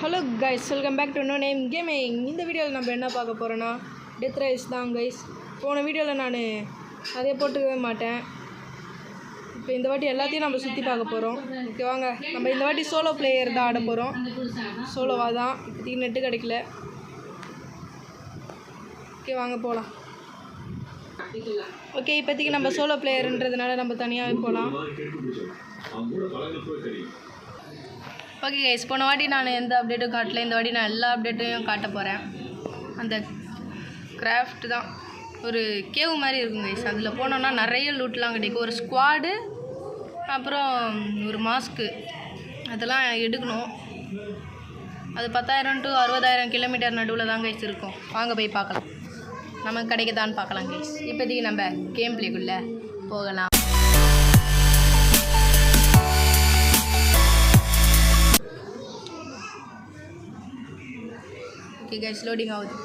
Hello guys, welcome back to no name gaming. இந்த வீடியோவில் நம்ம என்ன பார்க்க போகிறோன்னா டெத் ரைஸ் தான் கைஸ். போன வீடியோவில் நான் அதே போட்டுக்கவே மாட்டேன். இப்போ இந்த வாட்டி எல்லாத்தையும் நம்ம சுற்றி பார்க்க போகிறோம். ஓகே வாங்க, நம்ம இந்த வாட்டி சோலோ பிளேயர் தான் ஆட போகிறோம். சோலோவாக தான், இப்போதைக்கு நெட்டு கிடைக்கல. ஓகே வாங்க போகலாம். ஓகே, இப்போதைக்கு நம்ம சோலோ பிளேயர்ன்றதுனால நம்ம தனியாகவே போகலாம். ஓகே கைஸ், போன வாட்டி நான் எந்த அப்டேட்டும் காட்டல. இந்த வாட்டி நான் எல்லா அப்டேட்டையும் காட்ட போகிறேன். அந்த கிராஃப்ட் தான் ஒரு கேவ் மாதிரி இருக்கும் கைஸ். அதில் போனோன்னா நிறைய லூட்லாம் கிடைக்கும். ஒரு ஸ்குவாடு, அப்புறம் ஒரு மாஸ்க்கு, அதெல்லாம் எடுக்கணும். அது 10,000 to 60,000 கிலோமீட்டர் நடுவில் தான் கைஸ் இருக்கும். வாங்க போய் பார்க்கலாம், நமக்கு கிடைக்குதான்னு பார்க்கலாம் கைஸ். இப்போதைக்கு நம்ம கேம் பிளேக்குள்ளே போகலாம். ஓகே கைஸ், லோடிங் ஆகுது.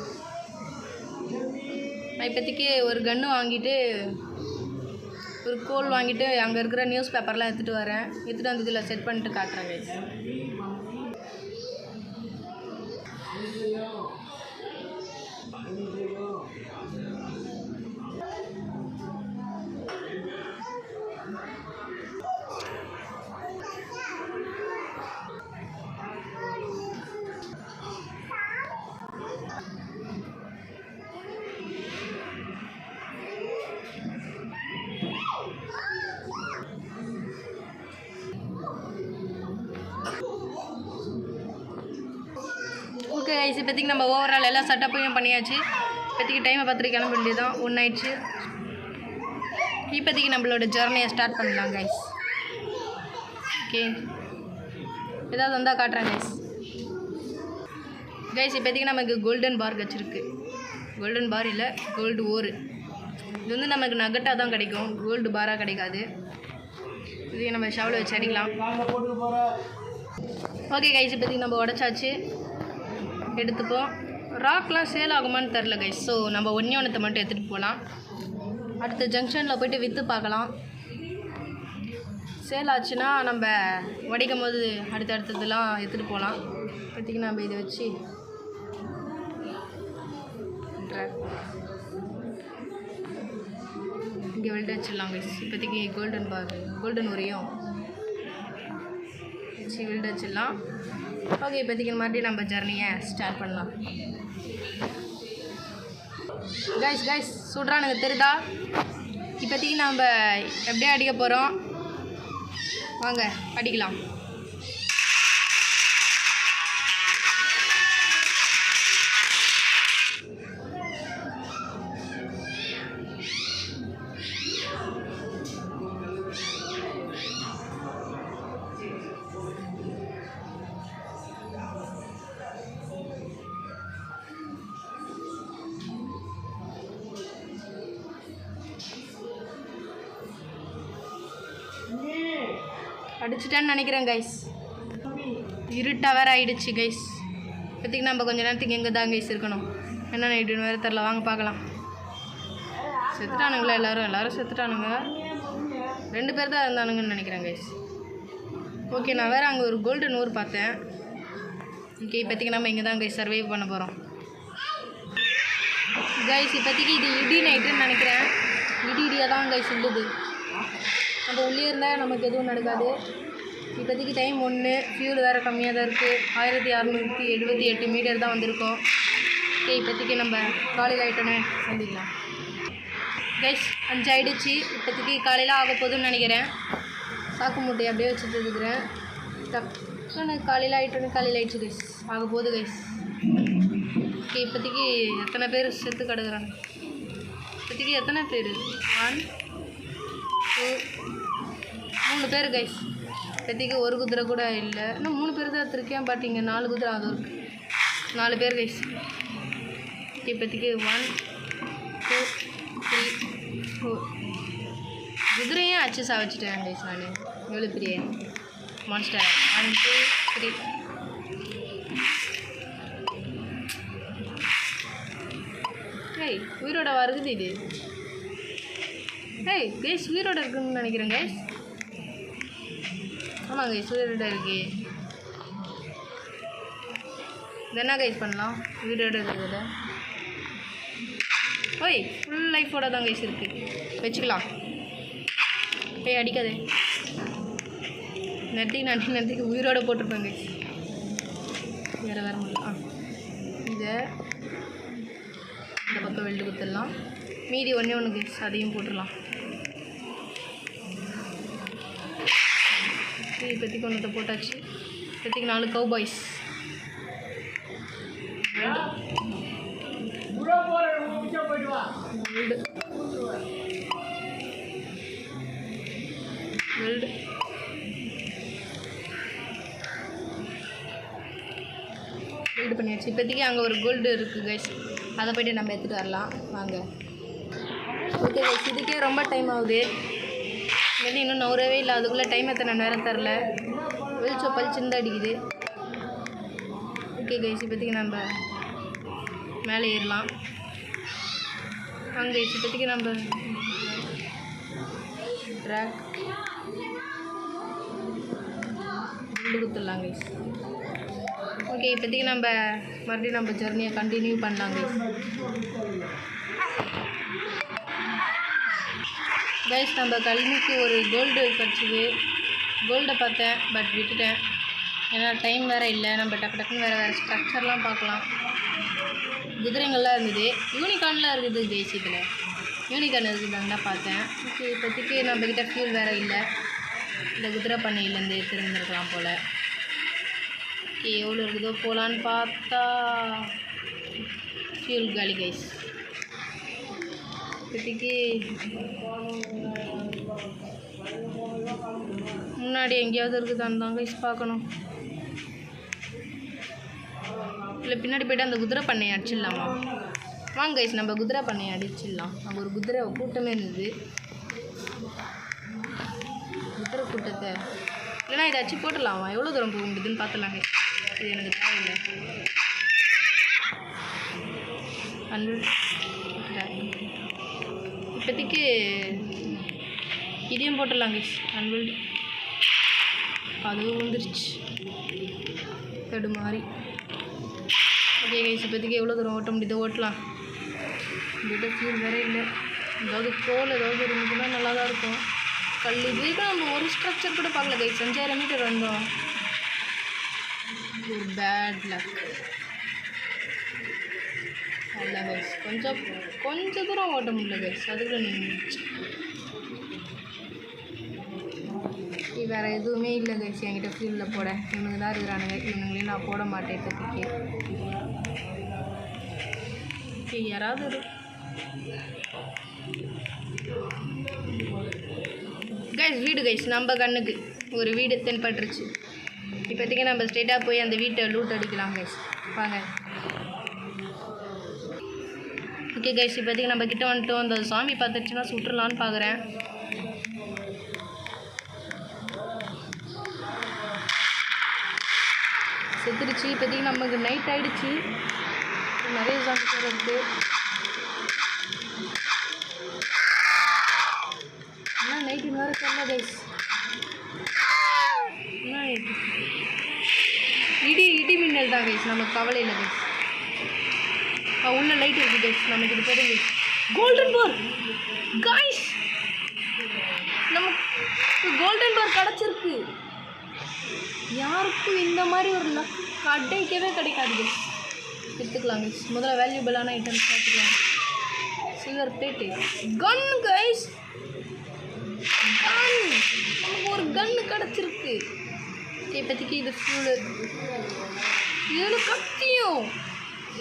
நான் இப்போதைக்கு ஒரு கன்று வாங்கிட்டு, ஒரு கோல் வாங்கிட்டு, அங்கே இருக்கிற நியூஸ் பேப்பர்லாம் எடுத்துகிட்டு வரேன். எடுத்துகிட்டு வந்து இதில் செட் பண்ணிட்டு காட்டுறேன் கைஸ். ஓகே கைஸ், இப்போதைக்கு நம்ம ஓவரால் எல்லா செட்டப்பையும் பண்ணியாச்சு. இப்போதைக்கு டைமை பார்த்துட்டு கிளம்ப வேண்டியதான். 1 ஆயிடுச்சு. இப்போதைக்கு நம்மளோட ஜர்னியை ஸ்டார்ட் பண்ணலாம் கைஸ். ஓகே, ஏதாவது வந்தால் காட்டுறேன் கைஸ். கைஸ், இப்போதைக்கு நமக்கு கோல்டன் பார் கிடச்சிருக்கு. கோல்டன் பார் இல்லை, கோல்டு ஓரு. இது வந்து நமக்கு நகட்டாக தான் கிடைக்கும், கோல்டு பாராக கிடைக்காது. இதுக்கு நம்ம ஷவலை வச்சு அடிக்கலாம். ஓகே கைஸ், இப்போதைக்கு நம்ம உடச்சாச்சு, எடுத்துப்போம். ராக்லாம் சேல் ஆகுமான்னு தெரில கைஸ். ஸோ நம்ம ஒன்றத்தை மட்டும் எடுத்துகிட்டு போகலாம். அடுத்த ஜங்ஷனில் போய்ட்டு விற்று பார்க்கலாம். சேல் ஆச்சுன்னா நம்ம உடைக்கும் போது அடுத்தடுத்ததுலாம் எடுத்துகிட்டு போகலாம். இப்போதைக்கு நம்ம இதை வச்சு இங்கே வெல்ட் வச்சிடலாம் கைஸ். இப்போதைக்கு கோல்டன் பார், கோல்டன் உரையும் வச்சு வெல்ட் வச்சிடலாம். ஓகே, இப்போதைக்கு மறுபடியும் நம்ம ஜர்னியை ஸ்டார்ட் பண்ணலாம். கைஸ் கைஸ் சுடுறானுங்க தெரியுதா? இப்போதைக்கு நம்ம எப்படியே அடிக்க போகிறோம். வாங்க அடிக்கலாம். அடிச்சிட்டேன்னு நினைக்கிறேன் கைஸ். இருட்டாக வேறு ஆகிடுச்சு கைஸ். இப்போதைக்கு நம்ம கொஞ்சம் நேரத்துக்கு எங்கே தான் கைஸ் இருக்கணும். என்ன நைட்டுன்னு வேறு தெரில. வாங்க பார்க்கலாம். செத்துட்டானுங்களா? எல்லோரும் செத்துட்டானுங்க. 2 பேர் தான் இருந்தானுங்கன்னு நினைக்கிறேன் கைஸ். ஓகே, நான் வேறு அங்கே ஒரு கோல்டன் ஊர் பார்த்தேன். ஓகே, இப்போதைக்கு நம்ம இங்கே தான் கைஸ் சர்வைவ் பண்ண போகிறோம் கைஸ். இப்போதைக்கு இது இடி நைட்டுன்னு நினைக்கிறேன். இடியாக தான் கைஸ் உள்ளது. நம்ம உள்ளே இருந்தால் நமக்கு எதுவும் நடக்காது. இப்போதைக்கு டைம் 1, ஃபியூல் வேறு கம்மியாக தான் இருக்குது. 1678 மீட்டர் தான் வந்திருக்கோம். ஓகே, இப்போதைக்கு நம்ம காலையில் ஆகிட்டோன்னே சந்திக்கலாம் கைஸ். 5 ஆகிடுச்சு. இப்போதைக்கு காலையில் ஆக போகுதுன்னு நினைக்கிறேன். சாக்கு மூட்டையை அப்படியே வச்சுட்டு இருக்கிறேன். டக்குன்னு காலையில் ஆகிடுச்சு கைஸ். ஆக போகுது கைஸ். ஓகே, இப்போதைக்கு எத்தனை பேர் செத்து கிடக்குறாங்க? இப்போதைக்கு எத்தனை பேர்? 1 2 3 பேர் கைஸ். இப்போதைக்கு ஒரு குதிரை கூட இல்லை. இன்னும் 3 பேர் தான் எடுத்துருக்கேன். பட் இங்கே 4 குதிரை அது இருக்குது. 4 பேர் கைஸ். இப்போதைக்கு 1 2 3 4 குதிரையும் அச்சு சாவச்சிட்டேன் கைஸ். நான் எவ்வளோ பெரிய மான்ஸ்டர். 1 2 3. ஏய், உயிரோட வருது இது. ஏய் கைஸ், உயிரோட இருக்குன்னு நினைக்கிறேன் கைஸ். ஆமாங்க, உயிரோட இருக்கு. இது என்ன கைஸ் பண்ணலாம் வீடியோட இருக்கிறது ஓய் ஃபுல் லைஃபோட தான் கைஸ் இருக்குது வச்சுக்கலாம் போய் அடிக்காதே நெத்திக்கு உயிரோடு போட்டிருப்பேன் கைஸ் வேறு முடியல இதை இந்த பக்கம் வெல்டு குத்துடலாம் மீதி ஒன்று கைஸ் அதையும் போட்டுடலாம் இப்போதைக்கு ஒன்றத்தை போட்டாச்சு இப்போதைக்கு 4 கவ் பாய்ஸ் வெல்டு பில்டு பண்ணியாச்சு இப்போதைக்கு அங்கே ஒரு கோல்டு இருக்குது கைஸ் அதை போய்ட்டு நம்ம எடுத்துகிட்டு வரலாம் வாங்க ஓகே கைஸ் இதுக்கே ரொம்ப டைம் ஆகுது வெளியே இன்னும் நவரவே இல்லை அதுக்குள்ளே டைம் எத்தனை நேரம் தரல வெளிச்சம் பளிச்சுன்னு தான் அடிக்குது ஓகே கைஸ் இப்போதைக்கு நம்ம மேலே ஏறலாம் அங்கே கைஸ் இப்போதைக்கு நம்ம ட்ராக் பில்டு குத்துடலாம் கைஸ் ஓகே இப்போதைக்கு நம்ம மறுபடியும் நம்ம ஜர்னியை கண்டினியூ பண்ணலாம் கைஸ் நம்ம கல்விக்கு ஒரு கோல்டு கிடச்சிது கோல்டை பார்த்தேன் பட் விட்டுட்டேன் ஏன்னா டைம் வேறு இல்லை நம்ம டக்குன்னு வேறு ஸ்ட்ரக்சர்லாம் பார்க்கலாம் குதிரைங்கள்லாம் இருந்தது யூனிகார்ன்லாம் இருக்குது கைஸ் இதில் யூனிகார்ன் இருக்குதாங்க தான் பார்த்தேன் ஓகே இப்போதைக்கு நம்மக்கிட்ட ஃபியூல் வேறு இல்லை இந்த குதிரை பண்ணையிலேருந்து எடுத்துருந்துருக்கலாம் போல் ஓகே எவ்வளோ இருக்குதோ போகலான்னு பார்த்தா ஃபியூல் காலி கைஸ் இப்போதைக்கு முன்னாடி எங்கேயாவது இருக்குதான்னு தான் கைஸ் பார்க்கணும் இல்லை பின்னாடி போய்ட்டு அந்த குதிரை பண்ணையை அடிச்சிடலாமா வாங்க கைஸ் நம்ம குதிரை பண்ணையை அடிச்சிடலாம் அங்கே ஒரு குதிரை கூட்டமே இருந்தது குதிரை கூட்டத்தை இல்லைனா இதை அடிச்சு போட்டுடலாமா எவ்வளோ தூரம் போக முடியுதுன்னு பார்த்துலாம் கைஸ் இது எனக்கு தேவையில்லை இப்போதைக்கு இதையும் போட்டுடலாம் கைஸ் அன்வெல்டு அதுவும் வந்துருச்சு தடுமாறி ஓகே கைஸ் இப்போதைக்கு எவ்வளோ தூரம் ஓட்ட முடியுதோ ஓட்டலாம் எங்கிட்ட ஃபியூல் வேறு இல்லை ஏதாவது கோல் ஏதாவது இருந்ததுன்னா நல்லா தான் இருக்கும் கல் இதுக்கு நம்ம ஒரு ஸ்ட்ரக்சர் கூட பார்க்கல கைஸ் 5000 மீட்டர் வந்தோம் ஒரு பேட் லக் இல்லை கைஸ் கொஞ்சம் தூரம் ஓட்ட முடியல கைஸ் அதுக்குள்ள நின்றுச்சு வேறு எதுவுமே இல்லை கைஸ் என்கிட்ட ஃபியூலில் போட இவனுங்க தான் இருக்கிறானுங்க இவனுங்களையும் நான் போட மாட்டேன் இப்போதைக்கு ஓகே யாராவது கைஸ் வீடு கைஸ் நம்ம கண்ணுக்கு ஒரு வீடு தென்பட்டுருச்சு இப்போதைக்கு நம்ம ஸ்ட்ரெயிட்டாக போய் அந்த வீட்டை லூட் அடிக்கலாம் கைஸ் வாங்க ஓகே கைஸ் இப்போதைக்கு நம்ம கிட்ட வந்துட்டோம் அந்த சாமி பார்த்துச்சுன்னா சுட்டுலான்னு பார்க்குறேன் செத்துருச்சு இப்போதைக்கு நமக்கு நைட் ஆகிடுச்சு நிறைய சாமி இருக்குது என்ன நைட்டு வேறு தெரியல கைஸ் என்ன இடி மின்னல் தான் கைஸ் நமக்கு கவலை இல்லை கைஸ் உள்ள லைட் இருக்குது கைஸ் நமக்கு இது போதும் கைஸ் கோல்டன் பார் கைஸ் நமக்கு கோல்டன் பார் கிடச்சிருக்கு யாருக்கும் இந்த மாதிரி ஒரு லக் கிடைக்கவே கிடைக்காது கைஸ் எடுத்துக்கலாம் கைஸ் முதல்ல வேல்யூபிளான ஐட்டம்ஸ் எடுத்துக்கலாம் சில்வர் பிளேட்டு கன் கைஸ் கன் நமக்கு ஒரு கன்று கிடச்சிருக்கு இப்போதைக்கு இது ஃபியூலு ஏழு கத்தியும்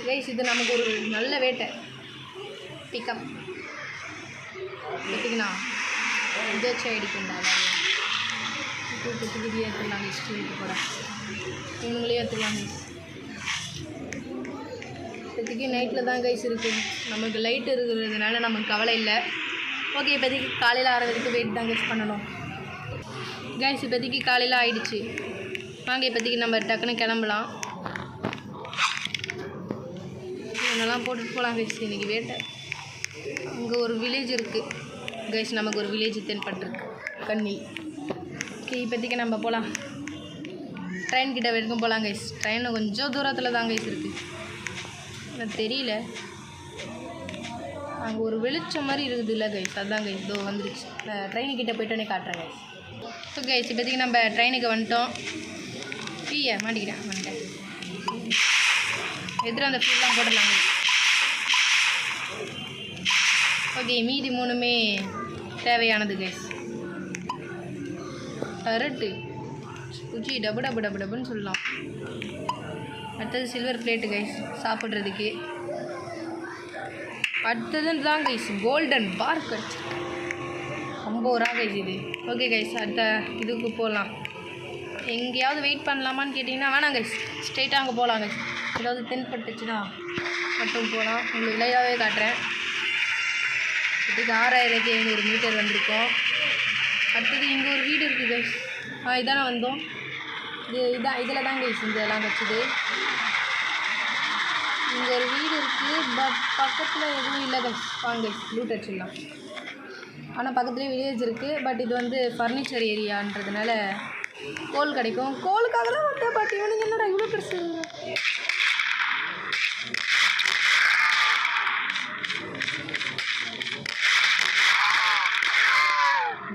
கைஸ் இது நமக்கு ஒரு நல்ல வேட்டை பிக்கப் பார்த்திங்கன்னா இதை வச்சு அடிக்கண்டா இப்போதைக்கு இது ஏற்றுக்கலாம் ஹிஸ்ட்ரி கூட இவங்களே ஏற்றுக்கலாம் இப்போதைக்கு நைட்டில் தான் கைஸ் இருக்குது நமக்கு லைட் இருக்கிறதுனால நமக்கு கவலை இல்லை ஓகே இப்போதைக்கு காலையில் 6 வரைக்கும் வெயிட் தான் கைஸ் பண்ணணும் கைஸ் இப்போதைக்கு காலையில் ஆகிடுச்சு வாங்க இப்போதைக்கு நம்ம டக்குன்னு கிளம்பலாம் இதெல்லாம் போட்டுட்டு போகலாம் கைஸ் இன்றைக்கி வேட்டை அங்கே ஒரு வில்லேஜ் இருக்குது கைஸ் நமக்கு ஒரு வில்லேஜ் தென்பட்டுருக்கு கண்ணி ஓகே இப்போதைக்கு நம்ம போகலாம் ட்ரெயின் கிட்ட வரைக்கும் போகலாம் கைஸ். ட்ரெயின் கொஞ்சம் தூரத்தில் தான் கைஸ் இருக்குது. எனக்கு தெரியல, அங்கே ஒரு வெளிச்சம் மாதிரி இருக்குது இல்லை கைஸ், அதுதான் கைஸ். இதோ வந்துருச்சு. ட்ரெயினுக்கிட்ட போய்ட்டோன்னே காட்டுறேன் கைஸ். ஸோ கைஸ் இப்போதைக்கு நம்ம ட்ரெயினுக்கு வந்துட்டோம். ஃப்ரீயா மாட்டிக்கிறேன் வந்துட்டேன். எதிர அந்த ஃபீல்லாம் போட்டுடலாம் கைஸ். ஓகே, மீதி 3மே தேவையானது கைஸ். டரட்டு குச்சி டபு டபு டபு டபுன்னு சொல்லலாம். அடுத்தது சில்வர் பிளேட்டு கைஸ் சாப்பிட்றதுக்கு. அடுத்ததுன்னு தான் கைஸ் கோல்டன் பார் கட் 50 ரூபா கைஸ் இது. ஓகே கைஸ், அடுத்த இதுக்கு போகலாம். எங்கேயாவது வெயிட் பண்ணலாமான்னு கேட்டிங்கன்னா வேணாம் கைஸ், ஸ்ட்ரெயிட்டாக அங்கே போகலாம் கைஸ். ஏதாவது தென்பட்டுச்சுன்னா மட்டும் போகலாம். உங்களுக்கு லைவாகவே காட்டுறேன். இதுக்கு 6700 மீட்டர் வந்திருக்கோம். அடுத்தது இங்கே ஒரு வீடு இருக்குது கைஸ். இதானே வந்தோம். இதில் தான் கைஸ் இதெல்லாம் வச்சுது. இங்கே ஒரு வீடு இருக்குது, பட் பக்கத்தில் எதுவும் இல்லை கைஸ். வாங்க கைஸ் லூட் அடிச்சிடலாம். ஆனால் பக்கத்துலேயே வில்லேஜ் இருக்குது. பட் இது வந்து ஃபர்னிச்சர் ஏரியான்றதுனால கோல் கிடைக்கும். கோலுக்காக தான் வந்தேன். பட் இவனுக்கு என்னடா இவ்வளோ பெருசு.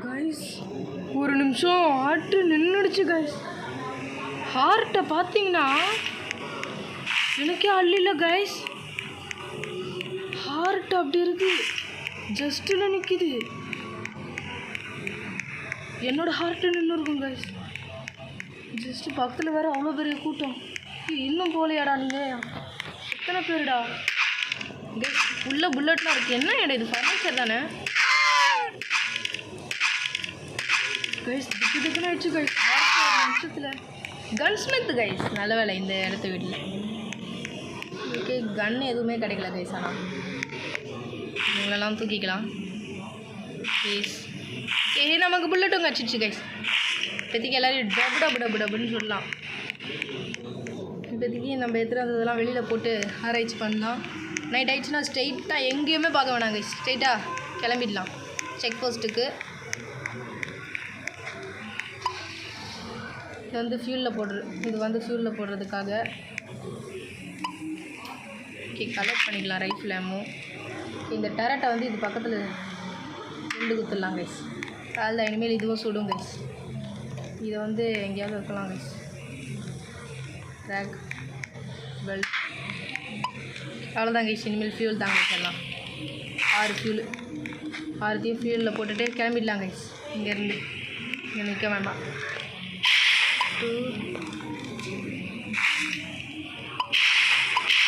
கைஸ் ஒரு நிமிஷம் ஆட்டு நின்றுடுச்சு கைஸ். ஹார்ட்டை பார்த்தீங்கன்னா எனக்கே அள்ளில்ல கைஸ். ஹார்ட் அப்படி இருக்குது, ஜஸ்ட்டில் நிற்கிது. என்னோடய ஹார்ட்டு நின்று இருக்கும் கைஸ். ஜஸ்ட்டு பக்கத்தில் வேறு அவ்வளோ பெரிய கூட்டம். இன்னும் போகலையாடா நீங்கள்? எத்தனை பேருடா கைஸ்? உள்ள புல்லட்லாம் இருக்குது. என்ன இடம் இது? ஃபர்னிச்சர் தானே கைஸ்? திக்கு திக்குன்னு ஆயிடுச்சு கைஸ். ஹார்ட் ஒரு நிமிஷத்தில். கன்ஸ்மித் கைஸ், நல்ல வேலை இந்த இடத்த வீட்டில். ஓகே, கன் எதுவுமே கிடைக்கல கைஸ். ஆனால் இவங்களெல்லாம் தூக்கிக்கலாம் ப்ளீஸ். நமக்கு புல்லட்டும் கிடச்சிச்சு கைஸ். இப்போதைக்கு எல்லோரும் டபு டபு டபு டபுன்னு சொல்லலாம். இப்போதைக்கு நம்ம எடுத்துகிட்டு வந்ததெல்லாம் வெளியில் போட்டு ஆராய்ச்சி பண்ணலாம். நைட் ஆயிடுச்சுன்னா ஸ்ட்ரெயிட்டாக எங்கேயுமே பார்க்க வேணாம் கைஸ், ஸ்ட்ரெயிட்டாக கிளம்பிடலாம் செக் போஸ்ட்டுக்கு. இது வந்து ஃபியூலில் போடுறதுக்காக. ஓகே, கலெக்ட் பண்ணிக்கலாம் ரைஃபிள் ஆமோ. இந்த டரட்டை வந்து இது பக்கத்தில் 2 குத்துடலாம் கைஸ். அதுதான் இனிமேல் இதுவும் சுடும் கைஸ். இதை வந்து எங்கேயாவது வைக்கலாம் கைஸ். ட்ராக் பெல்ட் அவ்வளோதான் கைஸ். இனிமேல் ஃபியூல் தாங்க கைஸ். எல்லாம் 6 ஃபியூலு. 6த்தையும் ஃபியூலில் போட்டுட்டு கிளம்பிடலாம் கைஸ். இங்கேருந்து இங்கே நிற்க வேண்டாம். 2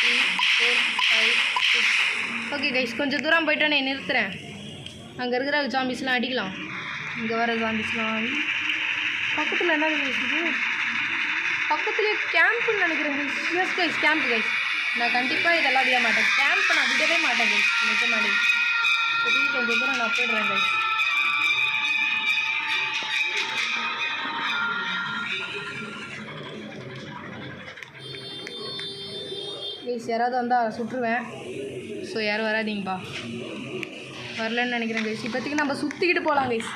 3 4 5 6. ஓகே கைஸ், கொஞ்சம் தூரம் போய்ட்டோன்னே நிறுத்துகிறேன். அங்கே இருக்கிற ஜாம்பிஸ்லாம் அடிக்கலாம். இங்கே வர ஜாம்பிஸ்லாம் பக்கத்தில் என்ன கைஸ்? இது பக்கத்துலேயே கேம்ப்புன்னு நினைக்கிறேன் guys. S guys, camp guys. நான் கண்டிப்பாக இதெல்லாம் விட மாட்டேன். கேம்ப் நான் விடவே மாட்டேன் கைஸ். நிற்க மாட்டேன். இப்போதைக்கு கொஞ்சம் தூரம் நான் போய்டுறேன் கைஸ். கைஸ் யாராவது வந்தால் சுட்டுருவேன். ஸோ யாரும் வராதிங்கப்பா. வரலன்னு நினைக்கிறேன் கைஸ். இப்போதைக்கு நம்ம சுற்றிக்கிட்டு போகலாம் கைஸ்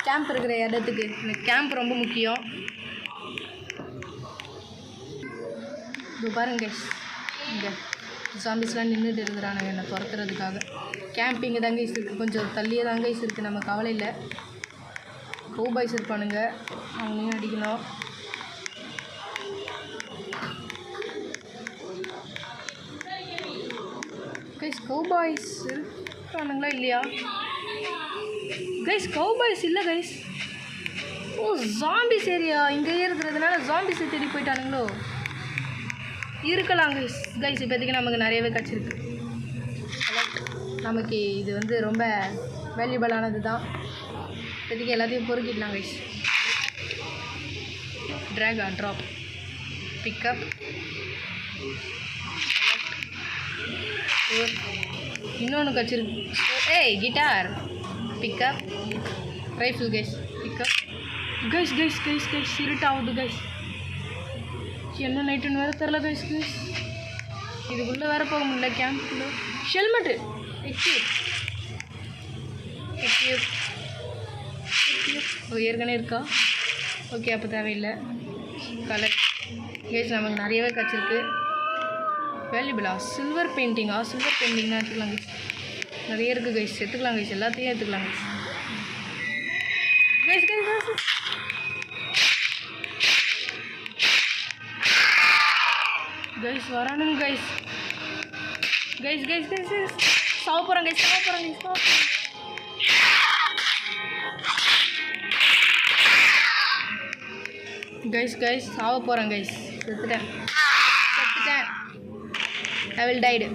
கேம்ப் இருக்கிற இடத்துக்கு. எனக்கு கேம்ப் ரொம்ப முக்கியம். இப்போ பாருங்க கைஸ், இங்கே ஜாம்பிஸ்லாம் நின்றுட்டு இருக்கிறானுங்க என்னை துரத்துறதுக்காக. கேம்ப் இங்கே தான் கைஸ் இருக்குது, கொஞ்சம் தள்ளியே தான் கைஸ் இருக்குது. நம்ம கவலை இல்லை. கௌபாய்ஸ் இருப்பானுங்க, அவங்களையும் அடிக்கணும். கைஸ் கௌபாய்ஸ் இருக்கானுங்களா இல்லையா கைஸ்? கௌபாய்ஸ் இல்லை கைஸ். ஓ, ஜாம்பிஸ் ஏரியா இங்கேயே இருக்கிறதுனால ஜாம்பிஸை தேடி போயிட்டானுங்களோ? இருக்கலாம் கைஸ். கைஸ் இப்போதைக்கு நமக்கு நிறையவே கிடச்சிருக்கு. நமக்கு இது வந்து ரொம்ப வேல்யூபிளானது தான். இப்போதைக்கு எல்லாத்தையும் பொறுக்கிடலாம் guys. Track or drop pickup இன்னொன்று கிடச்சிருக்கு. ஏய் கிட்டார் pickup rifle guys pickup. Guys guys guys guys இருட்டாகுது கைஸ். என்ன நைட்டுன்னு வேறு தெரில கைஸ். கைஸ் இதுக்குள்ளே வேறு போக முடியல. கேம்ப்புக்குள்ளே ஹெல்மெட்டு ஏற்கனவே இருக்கா? ஓகே, அப்போ தேவையில்லை. கலெக்ட் கைஸ் நமக்கு நிறையவே கிடச்சிருக்கு. வேல்யூபிளா சில்வர் பெயிண்டிங்கா? சில்வர் பெயிண்டிங்னா எடுத்துக்கலாம் கைஸ். நிறைய இருக்குது கைஸ், எடுத்துக்கலாம் கைஸ், எல்லாத்தையும் எடுத்துக்கலாம் கைஸ். கைஸ் வரானுங்க guys. Guys guys guys guys சாவ போகிறேன் கைஸ், சாவ போகிறேன் கைஸ், சாவ போகிறேன். கைஸ் கைஸ் சாவ போகிறேன் கைஸ். செத்துட்டேன். I will died.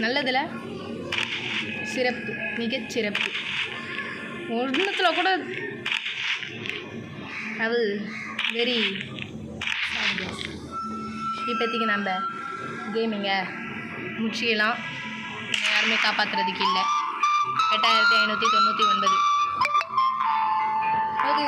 நல்லதில்ல, சிறப்பு, மிகச்சிறப்பு. ஒன்றுத்தில் கூட அது வெரி இப்போதைக்கு நம்ம கேமிங்கை முடிச்சிக்கலாம். யாருமே காப்பாற்றுறதுக்கு இல்லை. 8599. ஓகே.